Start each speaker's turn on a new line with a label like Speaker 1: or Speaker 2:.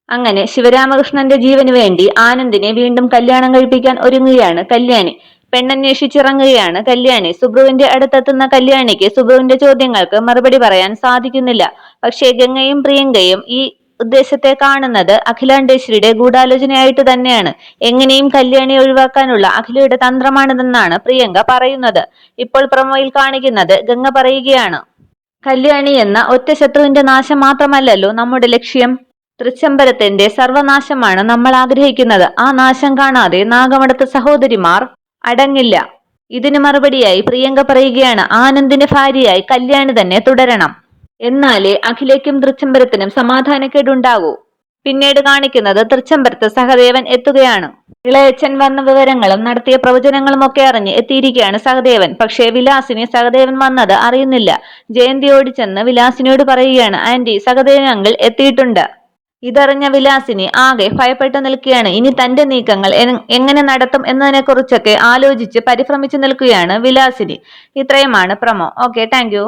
Speaker 1: അങ്ങനെ ശിവരാമകൃഷ്ണന്റെ ജീവന് വേണ്ടി ആനന്ദിനെ വീണ്ടും കല്യാണം കഴിപ്പിക്കാൻ ഒരുങ്ങുകയാണ് കല്യാണി. പെണ്ണന്വേഷിച്ചിറങ്ങുകയാണ് കല്യാണി. സുബ്രുവിന്റെ അടുത്തെത്തുന്ന കല്യാണിക്ക് സുബ്രുവിന്റെ ചോദ്യങ്ങൾക്ക് മറുപടി പറയാൻ സാധിക്കുന്നില്ല. പക്ഷേ ഗംഗയും പ്രിയങ്കയും ഈ ഉദ്ദേശത്തെ കാണുന്നത് അഖിലാണ്ടേശ്വരിയുടെ ഗൂഢാലോചനയായിട്ട് തന്നെയാണ്. എങ്ങനെയും കല്യാണി ഒഴിവാക്കാനുള്ള അഖിലയുടെ തന്ത്രമാണിതെന്നാണ് പ്രിയങ്ക പറയുന്നത്. ഇപ്പോൾ പ്രൊമോയിൽ കാണിക്കുന്നത് ഗംഗ പറയുകയാണ്, കല്യാണി എന്ന ഒറ്റ ശത്രുവിന്റെ നാശം മാത്രമല്ലല്ലോ നമ്മുടെ ലക്ഷ്യം. തൃച്ചംബരത്തിന്റെ സർവനാശമാണ് നമ്മൾ ആഗ്രഹിക്കുന്നത്. ആ നാശം കാണാതെ നാഗമടത്ത് സഹോദരിമാർ അടങ്ങില്ല. ഇതിനു മറുപടിയായി പ്രിയങ്ക പറയുകയാണ്, ആനന്ദിന് ഭാര്യയായി കല്യാണി തന്നെ തുടരണം. എന്നാലേ അഖിലേക്കും തൃച്ചംബരത്തിനും സമാധാനക്കേടുണ്ടാകൂ. പിന്നീട് കാണിക്കുന്നത് തൃച്ചംബരത്ത് സഹദേവൻ എത്തുകയാണ്. ഇളയച്ചൻ വന്ന വിവരങ്ങളും നടത്തിയ പ്രവചനങ്ങളും ഒക്കെ അറിഞ്ഞ് എത്തിയിരിക്കുകയാണ് സഹദേവൻ. പക്ഷേ വിലാസിനി സഹദേവൻ വന്നത് അറിയുന്നില്ല. ജയന്തി ഓടിച്ചെന്ന് വിലാസിനിയോട് പറയുകയാണ്, ആന്റി, സഹദേവൻ അങ്കിൾ എത്തിയിട്ടുണ്ട്. ഇതറിഞ്ഞ വിലാസിനി ആകെ ഭയപ്പെട്ടു നിൽക്കുകയാണ്. ഇനി തന്റെ നീക്കങ്ങൾ എങ്ങനെ നടത്തും എന്നതിനെ കുറിച്ചൊക്കെ ആലോചിച്ച് പരിഭ്രമിച്ചു നിൽക്കുകയാണ് വിലാസിനി. ഇത്രയുമാണ് പ്രൊമോ. Okay, thank you.